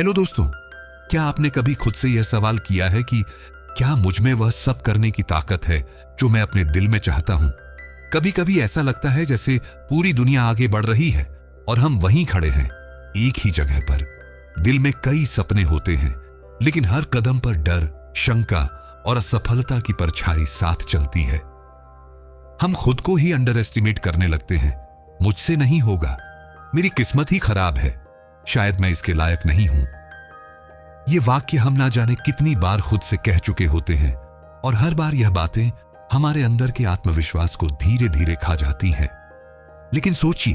Hello दोस्तों, क्या आपने कभी खुद से यह सवाल किया है कि क्या मुझ में वह सब करने की ताकत है जो मैं अपने दिल में चाहता हूं? कभी कभी ऐसा लगता है जैसे पूरी दुनिया आगे बढ़ रही है और हम वहीं खड़े हैं, एक ही जगह पर। दिल में कई सपने होते हैं, लेकिन हर कदम पर डर, शंका और असफलता की परछाई साथ चलती है। हम खुद को ही अंडर एस्टिमेट करने लगते हैं। मुझसे नहीं होगा, मेरी किस्मत ही खराब है, शायद मैं इसके लायक नहीं हूं। ये वाक्य हम ना जाने कितनी बार खुद से कह चुके होते हैं और हर बार यह बातें हमारे अंदर के आत्मविश्वास को धीरे धीरे खा जाती हैं। लेकिन सोचिए,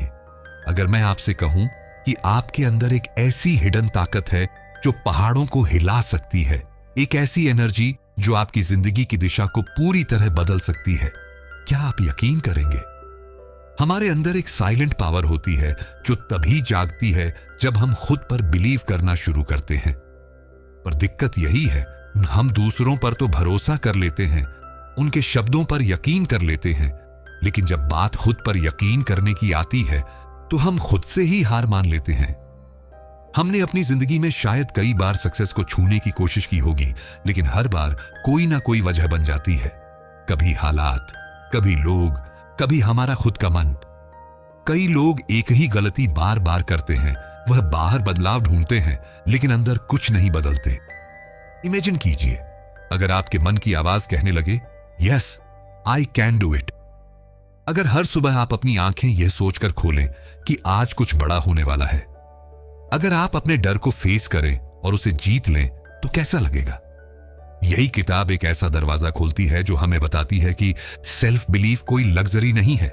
अगर मैं आपसे कहूं कि आपके अंदर एक ऐसी हिडन ताकत है जो पहाड़ों को हिला सकती है, एक ऐसी एनर्जी जो आपकी जिंदगी की दिशा को पूरी तरह बदल सकती है, क्या आप यकीन करेंगे? हमारे अंदर एक साइलेंट पावर होती है जो तभी जागती है जब हम खुद पर बिलीव करना शुरू करते हैं। पर दिक्कत यही है, हम दूसरों पर तो भरोसा कर लेते हैं, उनके शब्दों पर यकीन कर लेते हैं, लेकिन जब बात खुद पर यकीन करने की आती है तो हम खुद से ही हार मान लेते हैं। हमने अपनी जिंदगी में शायद कई बार सक्सेस को छूने की कोशिश की होगी, लेकिन हर बार कोई ना कोई वजह बन जाती है। कभी हालात, कभी लोग, कभी हमारा खुद का मन। कई लोग एक ही गलती बार बार करते हैं, वह बाहर बदलाव ढूंढते हैं, लेकिन अंदर कुछ नहीं बदलते। इमेजिन कीजिए, अगर आपके मन की आवाज कहने लगे, yes I can do it. अगर हर सुबह आप अपनी आंखें यह सोचकर खोलें कि आज कुछ बड़ा होने वाला है, अगर आप अपने डर को फेस करें और उसे जीत लें, तो कैसा लगेगा? यही किताब एक ऐसा दरवाजा खोलती है जो हमें बताती है कि सेल्फ बिलीफ कोई लग्जरी नहीं है,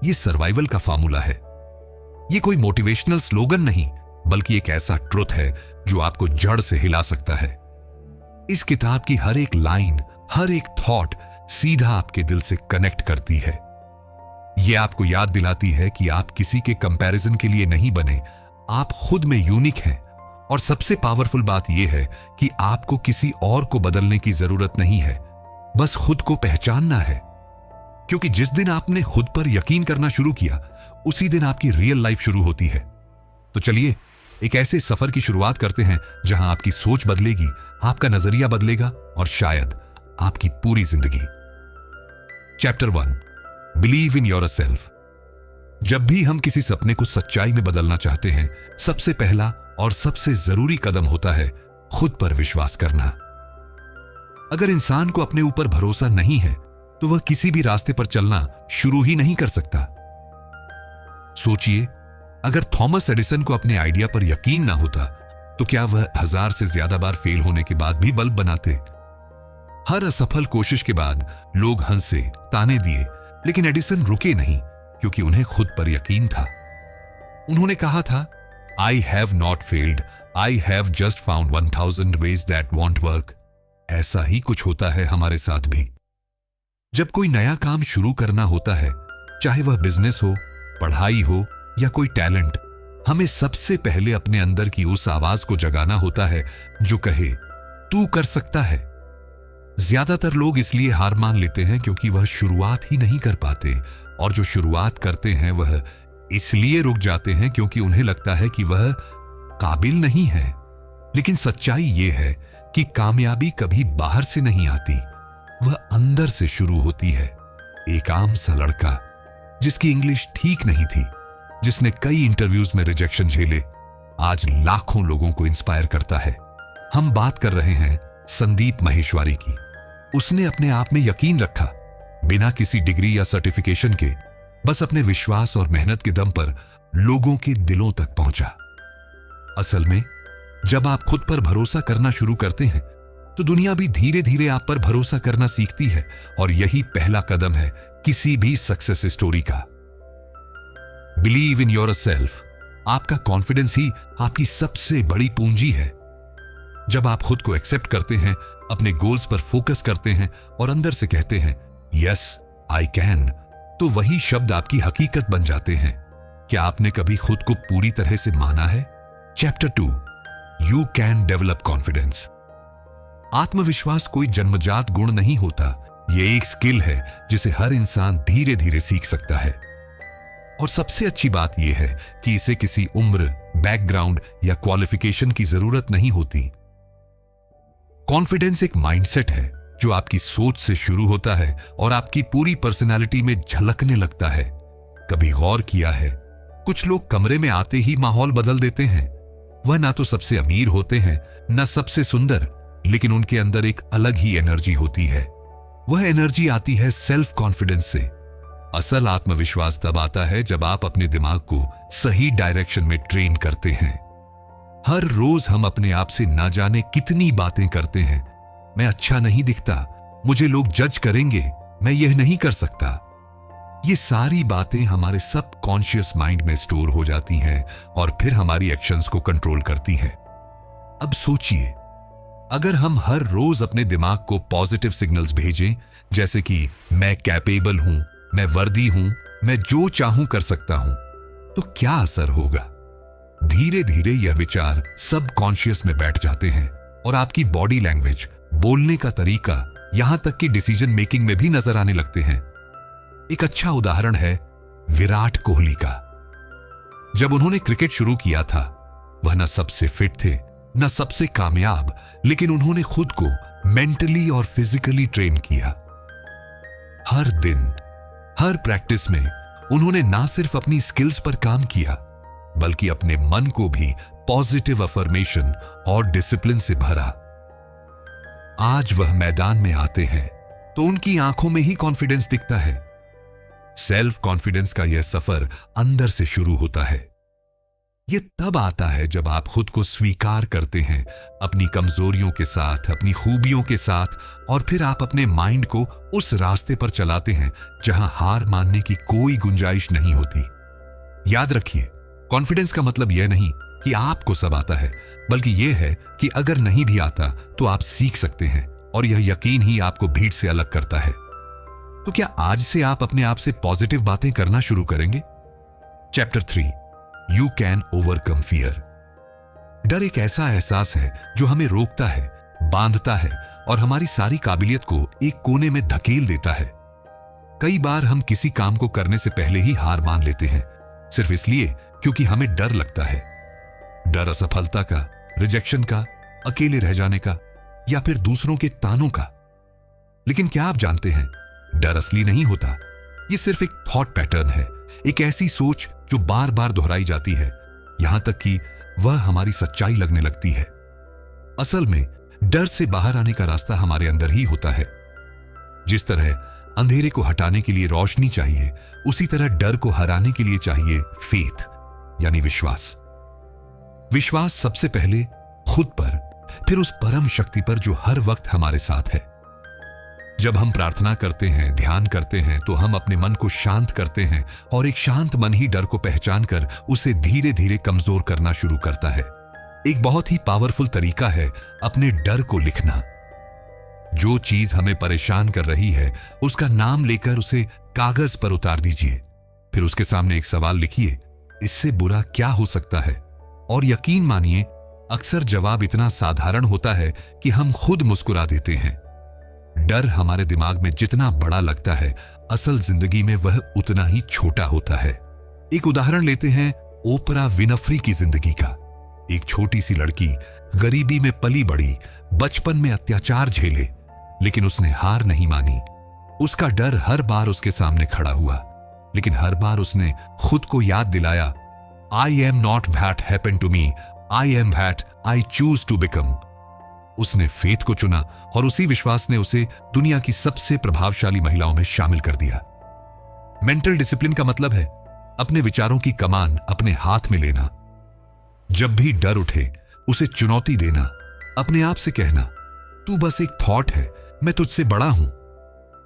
यह सर्वाइवल का फार्मूला है। यह कोई मोटिवेशनल स्लोगन नहीं, बल्कि एक ऐसा ट्रुथ है जो आपको जड़ से हिला सकता है। इस किताब की हर एक लाइन, हर एक थॉट सीधा आपके दिल से कनेक्ट करती है। यह आपको याद दिलाती है कि आप किसी के कंपैरिजन के लिए नहीं बने, आप खुद में यूनिक हैं। और सबसे पावरफुल बात यह है कि आपको किसी और को बदलने की जरूरत नहीं है, बस खुद को पहचानना है। क्योंकि जिस दिन आपने खुद पर यकीन करना शुरू किया, उसी दिन आपकी रियल लाइफ शुरू होती है। तो चलिए एक ऐसे सफर की शुरुआत करते हैं जहां आपकी सोच बदलेगी, आपका नजरिया बदलेगा और शायद आपकी पूरी जिंदगी। Chapter 1, believe in yourself. जब भी हम किसी सपने को सच्चाई में बदलना चाहते हैं, सबसे पहला और सबसे जरूरी कदम होता है खुद पर विश्वास करना। अगर इंसान को अपने ऊपर भरोसा नहीं है तो वह किसी भी रास्ते पर चलना शुरू ही नहीं कर सकता। सोचिए, अगर थॉमस एडिसन को अपने आइडिया पर यकीन ना होता तो क्या वह 1000 से ज्यादा बार फेल होने के बाद भी बल्ब बनाते? हर असफल कोशिश के बाद लोग हंसे, ताने दिए, लेकिन एडिसन रुके नहीं, क्योंकि उन्हें खुद पर यकीन था। उन्होंने कहा था, I have not failed, I have just found 1000 ways that won't work। ऐसा ही कुछ होता है हमारे साथ भी। जब कोई नया काम शुरू करना होता है, चाहे वह बिजनेस हो, पढ़ाई हो या कोई टैलेंट, हमें सबसे पहले अपने अंदर की उस आवाज को जगाना होता है जो कहे, तू कर सकता है। ज्यादातर लोग इसलिए हार मान लेते हैं क्योंकि वह शुरुआत ही नहीं कर पाते, और जो शुरुआत करते हैं वह इसलिए रुक जाते हैं क्योंकि उन्हें लगता है कि वह काबिल नहीं है। लेकिन सच्चाई यह है कि कामयाबी कभी बाहर से नहीं आती, वह अंदर से शुरू होती है। एक आम सा लड़का जिसकी इंग्लिश ठीक नहीं थी, जिसने कई इंटरव्यूज में रिजेक्शन झेले, आज लाखों लोगों को इंस्पायर करता है। हम बात कर रहे हैं संदीप माहेश्वरी की। उसने अपने आप में यकीन रखा, बिना किसी डिग्री या सर्टिफिकेशन के, बस अपने विश्वास और मेहनत के दम पर लोगों के दिलों तक पहुंचा। असल में जब आप खुद पर भरोसा करना शुरू करते हैं तो दुनिया भी धीरे धीरे आप पर भरोसा करना सीखती है, और यही पहला कदम है किसी भी सक्सेस स्टोरी का। Believe in yourself. आपका कॉन्फिडेंस ही आपकी सबसे बड़ी पूंजी है। जब आप खुद को एक्सेप्ट करते हैं, अपने गोल्स पर फोकस करते हैं और अंदर से कहते हैं, यस आई कैन, तो वही शब्द आपकी हकीकत बन जाते हैं। क्या आपने कभी खुद को पूरी तरह से माना है? Chapter 2, you can develop confidence. आत्मविश्वास कोई जन्मजात गुण नहीं होता, यह एक स्किल है जिसे हर इंसान धीरे धीरे सीख सकता है। और सबसे अच्छी बात यह है कि इसे किसी उम्र, बैकग्राउंड या क्वालिफिकेशन की जरूरत नहीं होती। कॉन्फिडेंस एक माइंडसेट है जो आपकी सोच से शुरू होता है और आपकी पूरी पर्सनालिटी में झलकने लगता है। कभी गौर किया है, कुछ लोग कमरे में आते ही माहौल बदल देते हैं। वह ना तो सबसे अमीर होते हैं, ना सबसे सुंदर, लेकिन उनके अंदर एक अलग ही एनर्जी होती है। वह एनर्जी आती है सेल्फ कॉन्फिडेंस से। असल आत्मविश्वास तब आता है जब आप अपने दिमाग को सही डायरेक्शन में ट्रेन करते हैं। हर रोज हम अपने आप से ना जाने कितनी बातें करते हैं। मैं अच्छा नहीं दिखता, मुझे लोग जज करेंगे, मैं यह नहीं कर सकता। ये सारी बातें हमारे सबकॉन्शियस माइंड में स्टोर हो जाती हैं और फिर हमारी एक्शंस को कंट्रोल करती हैं। अब सोचिए, अगर हम हर रोज अपने दिमाग को पॉजिटिव सिग्नल्स भेजें, जैसे कि मैं कैपेबल हूं, मैं वर्दी हूं, मैं जो चाहूं कर सकता हूं, तो क्या असर होगा? धीरे धीरे यह विचार सबकॉन्शियस में बैठ जाते हैं और आपकी बॉडी लैंग्वेज, बोलने का तरीका, यहां तक कि डिसीजन मेकिंग में भी नजर आने लगते हैं। एक अच्छा उदाहरण है विराट कोहली का। जब उन्होंने क्रिकेट शुरू किया था, वह न सबसे फिट थे, न सबसे कामयाब, लेकिन उन्होंने खुद को मेंटली और फिजिकली ट्रेन किया। हर दिन, हर प्रैक्टिस में उन्होंने ना सिर्फ अपनी स्किल्स पर काम किया, बल्कि अपने मन को भी पॉजिटिव अफर्मेशन और डिसिप्लिन से भरा। आज वह मैदान में आते हैं तो उनकी आंखों में ही कॉन्फिडेंस दिखता है। सेल्फ कॉन्फिडेंस का यह सफर अंदर से शुरू होता है। यह तब आता है जब आप खुद को स्वीकार करते हैं, अपनी कमजोरियों के साथ, अपनी खूबियों के साथ, और फिर आप अपने माइंड को उस रास्ते पर चलाते हैं जहां हार मानने की कोई गुंजाइश नहीं होती। याद रखिए, कॉन्फिडेंस का मतलब यह नहीं कि आपको सब आता है, बल्कि यह है कि अगर नहीं भी आता तो आप सीख सकते हैं, और यह यकीन ही आपको भीड़ से अलग करता है। तो क्या आज से आप अपने आप से पॉजिटिव बातें करना शुरू करेंगे? Chapter 3, you can overcome fear. डर एक ऐसा एहसास है जो हमें रोकता है, बांधता है और हमारी सारी काबिलियत को एक कोने में धकेल देता है। कई बार हम किसी काम को करने से पहले ही हार मान लेते हैं, सिर्फ इसलिए क्योंकि हमें डर लगता है। डर असफलता का, रिजेक्शन का, अकेले रह जाने का, या फिर दूसरों के तानों का। लेकिन क्या आप जानते हैं, डर असली नहीं होता। यह सिर्फ एक थॉट पैटर्न है, एक ऐसी सोच जो बार बार दोहराई जाती है, यहां तक कि वह हमारी सच्चाई लगने लगती है। असल में डर से बाहर आने का रास्ता हमारे अंदर ही होता है। जिस तरह अंधेरे को हटाने के लिए रोशनी चाहिए, उसी तरह डर को हराने के लिए चाहिए फेथ, यानी विश्वास। विश्वास सबसे पहले खुद पर, फिर उस परम शक्ति पर जो हर वक्त हमारे साथ है। जब हम प्रार्थना करते हैं, ध्यान करते हैं, तो हम अपने मन को शांत करते हैं, और एक शांत मन ही डर को पहचान कर उसे धीरे धीरे कमजोर करना शुरू करता है। एक बहुत ही पावरफुल तरीका है अपने डर को लिखना। जो चीज हमें परेशान कर रही है, उसका नाम लेकर उसे कागज पर उतार दीजिए। फिर उसके सामने एक सवाल लिखिए, इससे बुरा क्या हो सकता है? और यकीन मानिए, अक्सर जवाब इतना साधारण होता है कि हम खुद मुस्कुरा देते हैं। डर हमारे दिमाग में जितना बड़ा लगता है, असल जिंदगी में वह उतना ही छोटा होता है। एक उदाहरण लेते हैं ओपरा विनफ्री की जिंदगी का। एक छोटी सी लड़की, गरीबी में पली बड़ी, बचपन में अत्याचार झेले, लेकिन उसने हार नहीं मानी। उसका डर हर बार उसके सामने खड़ा हुआ, लेकिन हर बार उसने खुद को याद दिलाया, I am not that happened to me, I am that I choose to become. उसने फेथ को चुना और उसी विश्वास ने उसे दुनिया की सबसे प्रभावशाली महिलाओं में शामिल कर दिया। मेंटल डिसिप्लिन का मतलब है अपने विचारों की कमान अपने हाथ में लेना। जब भी डर उठे, उसे चुनौती देना, अपने आप से कहना, तू बस एक थॉट है, मैं तुझसे बड़ा हूं।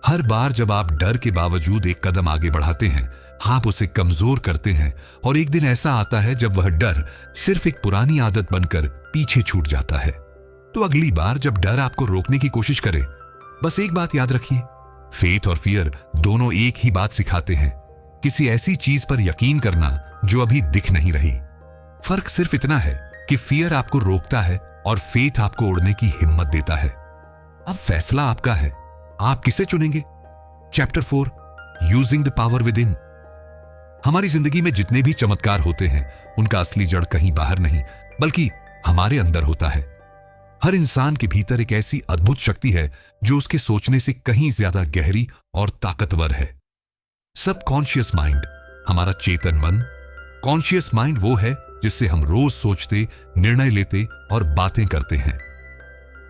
हर बार जब आप डर के बावजूद एक कदम आगे बढ़ाते हैं, आप उसे कमजोर करते हैं, और एक दिन ऐसा आता है जब वह डर सिर्फ एक पुरानी आदत बनकर पीछे छूट जाता है। तो अगली बार जब डर आपको रोकने की कोशिश करे, बस एक बात याद रखिए, फेथ और फियर दोनों एक ही बात सिखाते हैं, किसी ऐसी चीज पर यकीन करना जो अभी दिख नहीं रही। फर्क सिर्फ इतना है कि फियर आपको रोकता है और फेथ आपको उड़ने की हिम्मत देता है। अब फैसला आपका है, आप किसे चुनेंगे? Chapter 4, using the power with in. हमारी जिंदगी में जितने भी चमत्कार होते हैं उनका असली जड़ कहीं बाहर नहीं बल्कि हमारे अंदर होता है। हर इंसान के भीतर एक ऐसी अद्भुत शक्ति है जो उसके सोचने से कहीं ज्यादा गहरी और ताकतवर है। सबकॉन्शियस माइंड, हमारा चेतन मन। कॉन्शियस माइंड वो है जिससे हम रोज सोचते, निर्णय लेते और बातें करते हैं।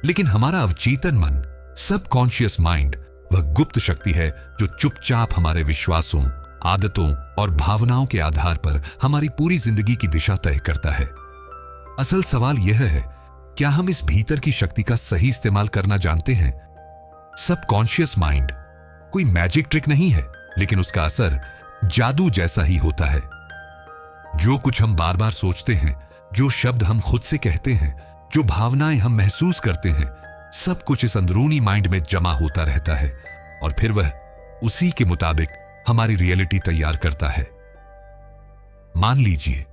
लेकिन हमारा अवचेतन मन, सबकॉन्शियस माइंड, वह गुप्त शक्ति है जो चुपचाप हमारे विश्वासों, आदतों और भावनाओं के आधार पर हमारी पूरी जिंदगी की दिशा तय करता है। असल सवाल यह है, क्या हम इस भीतर की शक्ति का सही इस्तेमाल करना जानते हैं? सबकॉन्शियस माइंड कोई मैजिक ट्रिक नहीं है, लेकिन उसका असर जादू जैसा ही होता है। जो कुछ हम बार बार सोचते हैं, जो शब्द हम खुद से कहते हैं, जो भावनाएं हम महसूस करते हैं, सब कुछ इस अंदरूनी माइंड में जमा होता रहता है और फिर वह उसी के मुताबिक हमारी रियलिटी तैयार करता है। मान लीजिए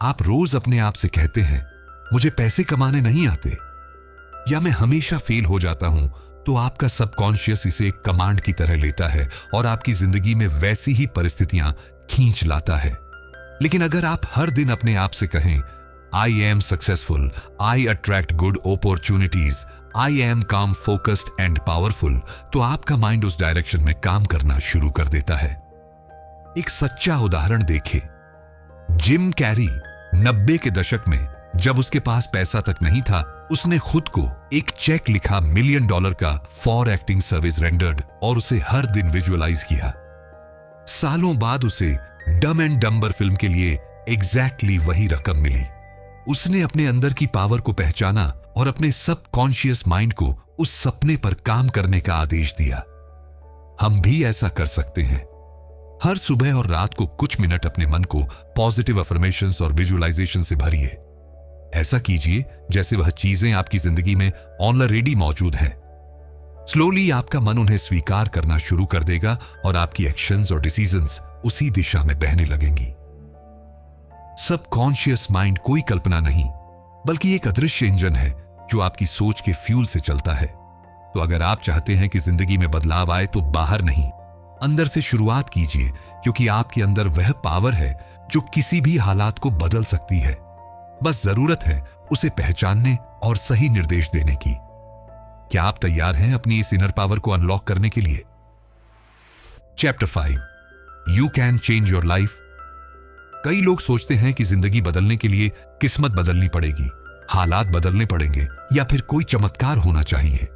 आप रोज अपने आप से कहते हैं, मुझे पैसे कमाने नहीं आते, या मैं हमेशा फेल हो जाता हूं, तो आपका सबकॉन्शियस इसे एक कमांड की तरह लेता है और आपकी जिंदगी में वैसी ही परिस्थितियां खींच लाता है। लेकिन अगर आप हर दिन अपने आप से कहें, I am successful, I attract good opportunities, I am काम, फोकस्ड एंड पावरफुल, तो आपका माइंड उस डायरेक्शन में काम करना शुरू कर देता है। एक सच्चा उदाहरण देखें। जिम कैरी 90 के दशक में जब उसके पास पैसा तक नहीं था, उसने खुद को एक चेक लिखा $1 मिलियन का फॉर एक्टिंग सर्विस रेंडर्ड और उसे हर दिन विजुअलाइज किया। सालों बाद उसे डम एंड डम्बर फिल्म के लिए एग्जैक्टली वही रकम मिली। उसने अपने अंदर की पावर को पहचाना और अपने सबकॉन्शियस माइंड को उस सपने पर काम करने का आदेश दिया। हम भी ऐसा कर सकते हैं। हर सुबह और रात को कुछ मिनट अपने मन को पॉजिटिव अफर्मेशंस और विजुअलाइजेशन से भरिए। ऐसा कीजिए जैसे वह चीजें आपकी जिंदगी में ऑलरेडी मौजूद हैं। स्लोली आपका मन उन्हें स्वीकार करना शुरू कर देगा और आपकी एक्शंस और डिसीजंस उसी दिशा में बहने लगेंगी। सबकॉन्शियस माइंड कोई कल्पना नहीं, बल्कि एक अदृश्य इंजन है जो आपकी सोच के फ्यूल से चलता है। तो अगर आप चाहते हैं कि जिंदगी में बदलाव आए, तो बाहर नहीं, अंदर से शुरुआत कीजिए, क्योंकि आपके अंदर वह पावर है जो किसी भी हालात को बदल सकती है। बस जरूरत है उसे पहचानने और सही निर्देश देने की। क्या आप तैयार हैं अपनी इस इनर पावर को अनलॉक करने के लिए? Chapter 5, you can change your life. कई लोग सोचते हैं कि जिंदगी बदलने के लिए किस्मत बदलनी पड़ेगी, हालात बदलने पड़ेंगे या फिर कोई चमत्कार होना चाहिए।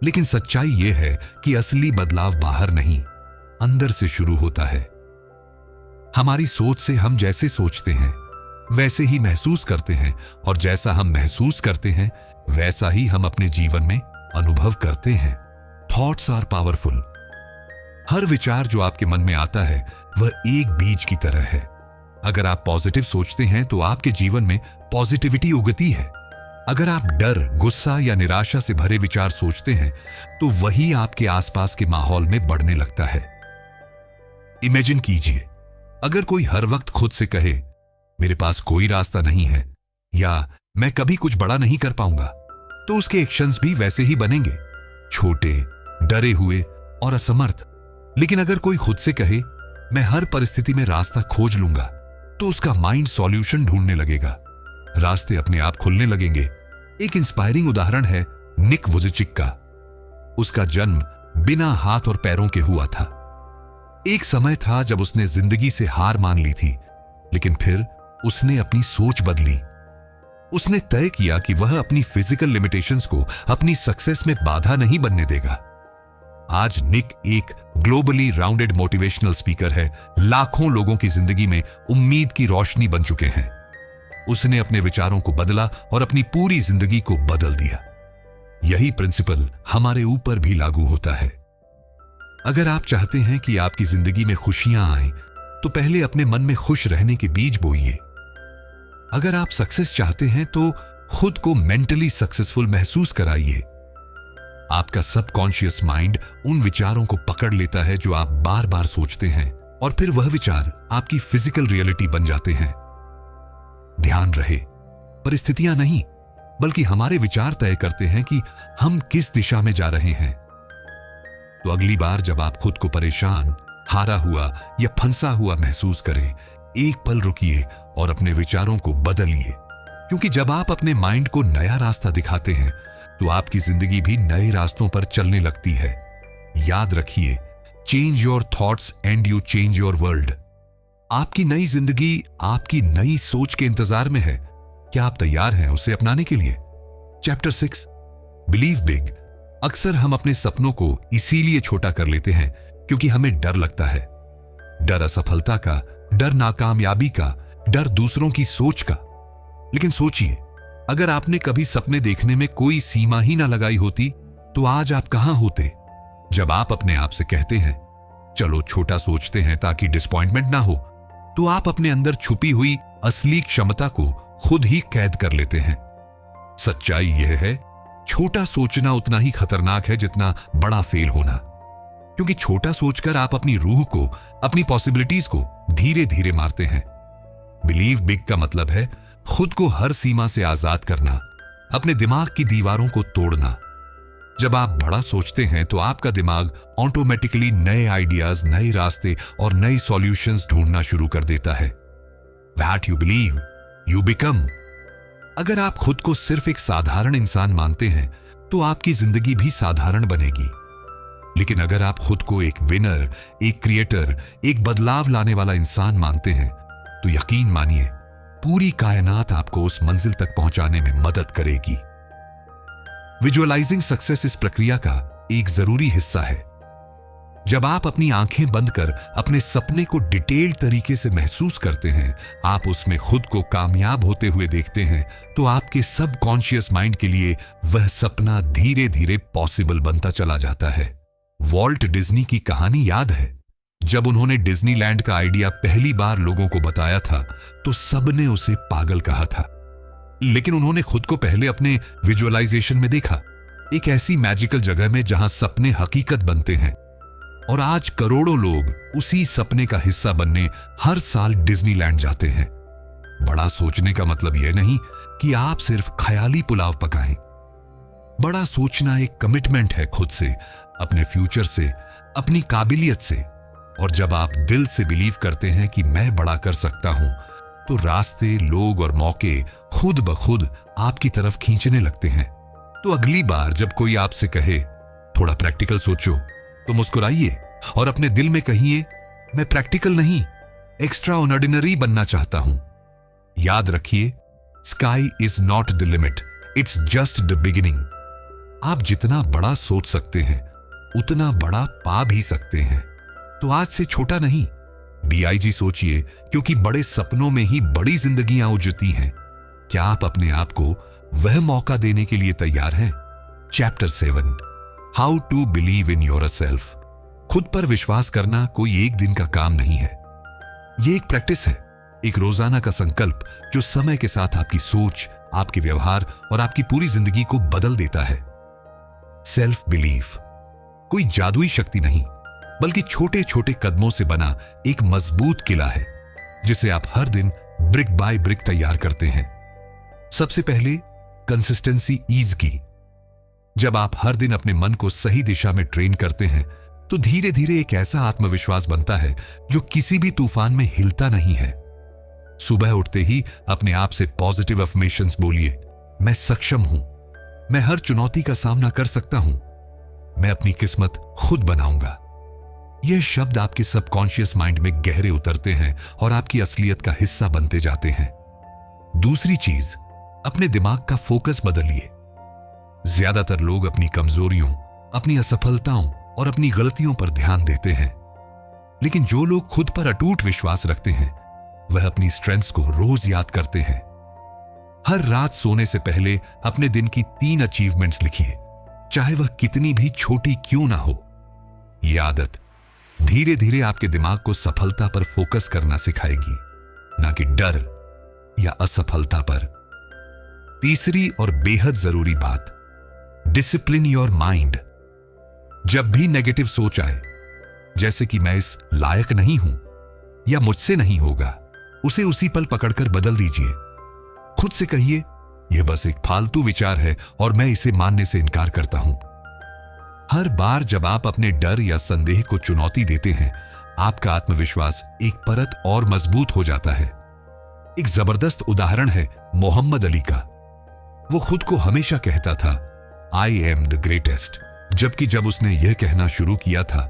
लेकिन सच्चाई यह है कि असली बदलाव बाहर नहीं, अंदर से शुरू होता है। हमारी सोच से हम जैसे सोचते हैं वैसे ही महसूस करते हैं, और जैसा हम महसूस करते हैं वैसा ही हम अपने जीवन में अनुभव करते हैं। Thoughts are powerful. हर विचार जो आपके मन में आता है वह एक बीज की तरह है। अगर आप पॉजिटिव सोचते हैं तो आपके जीवन में पॉजिटिविटी उगती है। अगर आप डर, गुस्सा या निराशा से भरे विचार सोचते हैं तो वही आपके आसपास के माहौल में बढ़ने लगता है। इमेजिन कीजिए, अगर कोई हर वक्त खुद से कहे, मेरे पास कोई रास्ता नहीं है, या मैं कभी कुछ बड़ा नहीं कर पाऊंगा, तो उसके एक्शंस भी वैसे ही बनेंगे, छोटे, डरे हुए और असमर्थ। लेकिन अगर कोई खुद से कहे, मैं हर परिस्थिति में रास्ता खोज लूंगा, तो उसका माइंड सॉल्यूशन ढूंढने लगेगा, रास्ते अपने आप खुलने लगेंगे। एक इंस्पायरिंग उदाहरण है निक वुजिचिक का। उसका जन्म बिना हाथ और पैरों के हुआ था। एक समय था जब उसने जिंदगी से हार मान ली थी, लेकिन फिर उसने अपनी सोच बदली। उसने तय किया कि वह अपनी फिजिकल लिमिटेशंस को अपनी सक्सेस में बाधा नहीं बनने देगा। आज निक एक ग्लोबली राउंडेड मोटिवेशनल स्पीकर है, लाखों लोगों की जिंदगी में उम्मीद की रोशनी बन चुके हैं। उसने अपने विचारों को बदला और अपनी पूरी जिंदगी को बदल दिया। यही प्रिंसिपल हमारे ऊपर भी लागू होता है। अगर आप चाहते हैं कि आपकी जिंदगी में खुशियां आएं, तो पहले अपने मन में खुश रहने के बीज बोइए। अगर आप सक्सेस चाहते हैं तो खुद को मेंटली सक्सेसफुल महसूस कराइए। आपका सबकॉन्शियस माइंड उन विचारों को पकड़ लेता है जो आप बार बार सोचते हैं, और फिर वह विचार आपकी फिजिकल रियलिटी बन जाते हैं। ध्यान रहे, परिस्थितियां नहीं, बल्कि हमारे विचार तय करते हैं कि हम किस दिशा में जा रहे हैं। तो अगली बार जब आप खुद को परेशान, हारा हुआ या फंसा हुआ महसूस करें, एक पल रुकिए और अपने विचारों को बदलिए, क्योंकि जब आप अपने माइंड को नया रास्ता दिखाते हैं तो आपकी जिंदगी भी नए रास्तों पर चलने लगती है। याद रखिए, change your thoughts and you change your world. आपकी नई जिंदगी आपकी नई सोच के इंतजार में है। क्या आप तैयार हैं उसे अपनाने के लिए? Chapter 6, believe big. अक्सर हम अपने सपनों को इसीलिए छोटा कर लेते हैं क्योंकि हमें डर लगता है। डर असफलता का, डर नाकामयाबी का, डर दूसरों की सोच का। लेकिन सोचिए, अगर आपने कभी सपने देखने में कोई सीमा ही ना लगाई होती तो आज आप कहां होते? जब आप अपने आप से कहते हैं चलो छोटा सोचते हैं ताकि डिसअपॉइंटमेंट ना हो, तो आप अपने अंदर छुपी हुई असली क्षमता को खुद ही कैद कर लेते हैं। सच्चाई यह है, छोटा सोचना उतना ही खतरनाक है जितना बड़ा फेल होना, क्योंकि छोटा सोचकर आप अपनी रूह को, अपनी पॉसिबिलिटीज को धीरे धीरे मारते हैं। बिलीव बिग का मतलब है खुद को हर सीमा से आजाद करना, अपने दिमाग की दीवारों को तोड़ना। जब आप बड़ा सोचते हैं तो आपका दिमाग ऑटोमेटिकली नए आइडियाज, नए रास्ते और नए सॉल्यूशंस ढूंढना शुरू कर देता है। That you believe, you become। अगर आप खुद को सिर्फ एक साधारण इंसान मानते हैं तो आपकी जिंदगी भी साधारण बनेगी। लेकिन अगर आप खुद को एक विनर, एक क्रिएटर, एक बदलाव लाने वाला इंसान मानते हैं तो यकीन मानिए, पूरी कायनात आपको उस मंजिल तक पहुंचाने में मदद करेगी। विजुअलाइजिंग सक्सेस इस प्रक्रिया का एक जरूरी हिस्सा है। जब आप अपनी आंखें बंद कर अपने सपने को डिटेल्ड तरीके से महसूस करते हैं, आप उसमें खुद को कामयाब होते हुए देखते हैं, तो आपके सबकॉन्शियस माइंड के लिए वह सपना धीरे धीरे पॉसिबल बनता चला जाता है। वॉल्ट डिज्नी की कहानी याद है? जब उन्होंने डिज्नीलैंड का आइडिया पहली बार लोगों को बताया था तो सबने उसे पागल कहा था। लेकिन उन्होंने खुद को पहले अपने विजुअलाइजेशन में देखा, एक ऐसी मैजिकल जगह में जहां सपने हकीकत बनते हैं। और आज करोड़ों लोग उसी सपने का हिस्सा बनने हर साल डिज्नीलैंड जाते हैं। बड़ा सोचने का मतलब यह नहीं कि आप सिर्फ ख्याली पुलाव पकाएं। बड़ा सोचना एक कमिटमेंट है खुद से, अपने फ्यूचर से, अपनी काबिलियत से। और जब आप दिल से बिलीव करते हैं कि मैं बड़ा कर सकता हूं, तो रास्ते, लोग और मौके खुद ब खुद आपकी तरफ खींचने लगते हैं। तो अगली बार जब कोई आपसे कहे थोड़ा प्रैक्टिकल सोचो, तो मुस्कुराइए और अपने दिल में कहिए, मैं प्रैक्टिकल नहीं, एक्स्ट्रा ऑर्डिनरी बनना चाहता हूं। याद रखिए, sky is not the limit, it's just the beginning. आप जितना बड़ा सोच सकते हैं उतना बड़ा पा भी सकते हैं। तो आज से छोटा नहीं, BIG सोचिए, क्योंकि बड़े सपनों में ही बड़ी जिंदगियां उजती हैं। क्या आप अपने आप को वह मौका देने के लिए तैयार हैं? Chapter 7, how to believe in yourself. खुद पर विश्वास करना कोई एक दिन का काम नहीं है, यह एक प्रैक्टिस है, एक रोजाना का संकल्प जो समय के साथ आपकी सोच, आपके व्यवहार और आपकी पूरी जिंदगी को बदल देता है। सेल्फ बिलीफ कोई जादुई शक्ति नहीं, बल्कि छोटे छोटे कदमों से बना एक मजबूत किला है, जिसे आप हर दिन ब्रिक बाय ब्रिक तैयार करते हैं। सबसे पहले कंसिस्टेंसी ईज की। जब आप हर दिन अपने मन को सही दिशा में ट्रेन करते हैं तो धीरे धीरे एक ऐसा आत्मविश्वास बनता है जो किसी भी तूफान में हिलता नहीं है। सुबह उठते ही अपने आप से पॉजिटिव अफर्मेशंस बोलिए, मैं सक्षम हूं, मैं हर चुनौती का सामना कर सकता हूं, मैं अपनी किस्मत खुद बनाऊंगा। यह शब्द आपके सबकॉन्शियस माइंड में गहरे उतरते हैं और आपकी असलियत का हिस्सा बनते जाते हैं। दूसरी चीज, अपने दिमाग का फोकस बदलिए। ज्यादातर लोग अपनी कमजोरियों, अपनी असफलताओं और अपनी गलतियों पर ध्यान देते हैं, लेकिन जो लोग खुद पर अटूट विश्वास रखते हैं वह अपनी स्ट्रेंथ्स को रोज याद करते हैं। हर रात सोने से पहले अपने दिन की 3 अचीवमेंट्स लिखिए, चाहे वह कितनी भी छोटी क्यों ना हो। यह आदत धीरे धीरे आपके दिमाग को सफलता पर फोकस करना सिखाएगी, ना कि डर या असफलता पर। तीसरी और बेहद जरूरी बात, डिसिप्लिन योर माइंड। जब भी नेगेटिव सोच आए, जैसे कि मैं इस लायक नहीं हूं या मुझसे नहीं होगा, उसे उसी पल पकड़कर बदल दीजिए। खुद से कहिए, यह बस एक फालतू विचार है और मैं इसे मानने से इनकार करता हूं। हर बार जब आप अपने डर या संदेह को चुनौती देते हैं, आपका आत्मविश्वास एक परत और मजबूत हो जाता है। एक जबरदस्त उदाहरण है मोहम्मद अली का। वो खुद को हमेशा कहता था, आई एम द ग्रेटेस्ट, जबकि जब उसने यह कहना शुरू किया था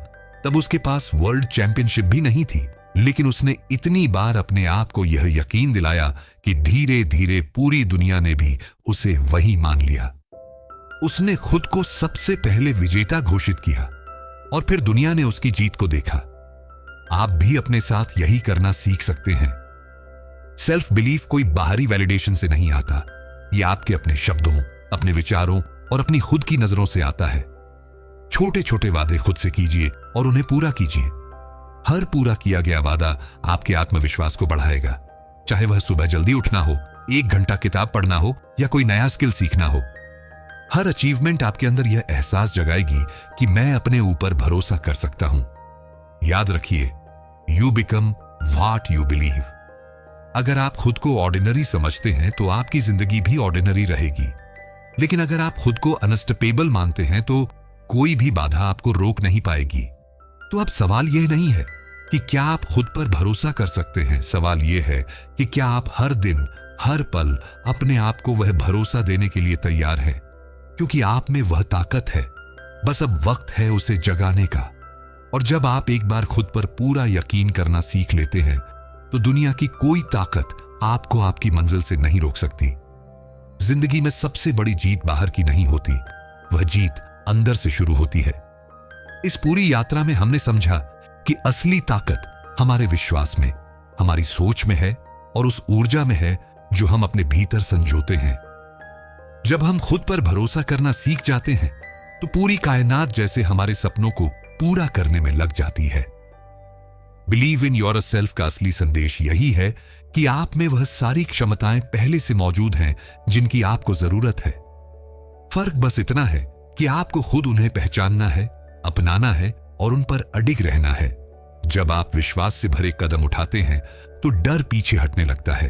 तब उसके पास वर्ल्ड चैंपियनशिप भी नहीं थी। लेकिन उसने इतनी बार अपने आप को यह यकीन दिलाया कि धीरे धीरे पूरी दुनिया ने भी उसे वही मान लिया। उसने खुद को सबसे पहले विजेता घोषित किया और फिर दुनिया ने उसकी जीत को देखा। आप भी अपने साथ यही करना सीख सकते हैं। सेल्फ बिलीफ कोई बाहरी वैलिडेशन से नहीं आता, यह आपके अपने शब्दों, अपने विचारों और अपनी खुद की नजरों से आता है। छोटे छोटे वादे खुद से कीजिए और उन्हें पूरा कीजिए। हर पूरा किया गया वादा आपके आत्मविश्वास को बढ़ाएगा, चाहे वह सुबह जल्दी उठना हो, 1 घंटा किताब पढ़ना हो या कोई नया स्किल सीखना हो। हर अचीवमेंट आपके अंदर यह एहसास जगाएगी कि मैं अपने ऊपर भरोसा कर सकता हूं। याद रखिए, you become what you believe. अगर आप खुद को ऑर्डिनरी समझते हैं तो आपकी जिंदगी भी ऑर्डिनरी रहेगी। लेकिन अगर आप खुद को अनस्टॉपेबल मानते हैं तो कोई भी बाधा आपको रोक नहीं पाएगी। तो अब सवाल यह नहीं है कि क्या आप खुद पर भरोसा कर सकते हैं, सवाल यह है कि क्या आप हर दिन, हर पल अपने आप को वह भरोसा देने के लिए तैयार हैं, क्योंकि आप में वह ताकत है। बस अब वक्त है उसे जगाने का। और जब आप एक बार खुद पर पूरा यकीन करना सीख लेते हैं तो दुनिया की कोई ताकत आपको आपकी मंजिल से नहीं रोक सकती। जिंदगी में सबसे बड़ी जीत बाहर की नहीं होती, वह जीत अंदर से शुरू होती है। इस पूरी यात्रा में हमने समझा कि असली ताकत हमारे विश्वास में, हमारी सोच में है और उस ऊर्जा में है जो हम अपने भीतर संजोते हैं। जब हम खुद पर भरोसा करना सीख जाते हैं तो पूरी कायनात जैसे हमारे सपनों को पूरा करने में लग जाती है। बिलीव इन योरसेल्फ का असली संदेश यही है कि आप में वह सारी क्षमताएं पहले से मौजूद हैं जिनकी आपको जरूरत है। फर्क बस इतना है कि आपको खुद उन्हें पहचानना है, अपनाना है और उन पर अडिग रहना है। जब आप विश्वास से भरे कदम उठाते हैं तो डर पीछे हटने लगता है।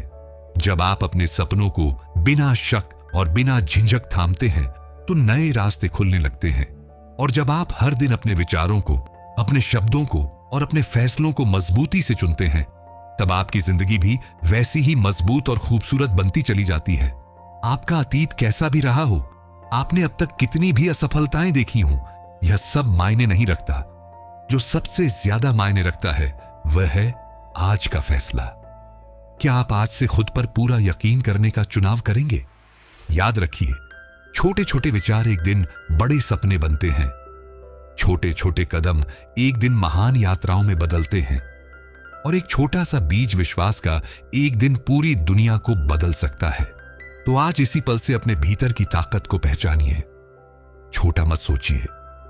जब आप अपने सपनों को बिना शक और बिना झिझक थामते हैं तो नए रास्ते खुलने लगते हैं। और जब आप हर दिन अपने विचारों को, अपने शब्दों को और अपने फैसलों को मजबूती से चुनते हैं, तब आपकी जिंदगी भी वैसी ही मजबूत और खूबसूरत बनती चली जाती है। आपका अतीत कैसा भी रहा हो, आपने अब तक कितनी भी असफलताएं देखी हों, यह सब मायने नहीं रखता। जो सबसे ज्यादा मायने रखता है वह है आज का फैसला। क्या आप आज से खुद पर पूरा यकीन करने का चुनाव करेंगे? याद रखिए, छोटे छोटे विचार एक दिन बड़े सपने बनते हैं। छोटे छोटे कदम एक दिन महान यात्राओं में बदलते हैं। और एक छोटा सा बीज विश्वास का एक दिन पूरी दुनिया को बदल सकता है। तो आज इसी पल से अपने भीतर की ताकत को पहचानिए। छोटा मत सोचिए,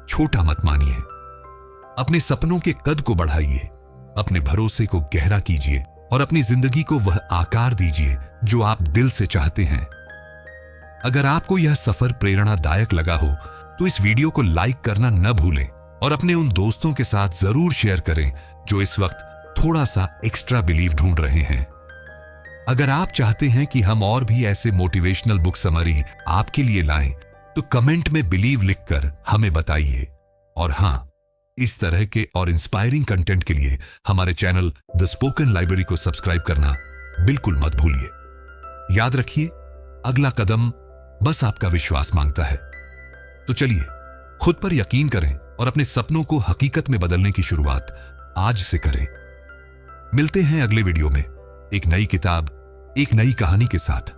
छोटा मत मानिए। अपने सपनों के कद को बढ़ाइए, अपने भरोसे को गहरा कीजिए और अपनी जिंदगी को वह आकार दीजिए जो आप दिल से चाहते हैं। अगर आपको यह सफर प्रेरणादायक लगा हो तो इस वीडियो को लाइक करना न भूलें और अपने उन दोस्तों के साथ जरूर शेयर करें जो इस वक्त थोड़ा सा एक्स्ट्रा बिलीव ढूंढ रहे हैं। अगर आप चाहते हैं कि हम और भी ऐसे मोटिवेशनल बुक समरी आपके लिए लाएं तो कमेंट में बिलीव लिखकर हमें बताइए। और हां, इस तरह के और इंस्पायरिंग कंटेंट के लिए हमारे चैनल द स्पोकन लाइब्रेरी को सब्सक्राइब करना बिल्कुल मत भूलिए। याद रखिए, अगला कदम बस आपका विश्वास मांगता है। तो चलिए खुद पर यकीन करें और अपने सपनों को हकीकत में बदलने की शुरुआत आज से करें। मिलते हैं अगले वीडियो में एक नई किताब, एक नई कहानी के साथ।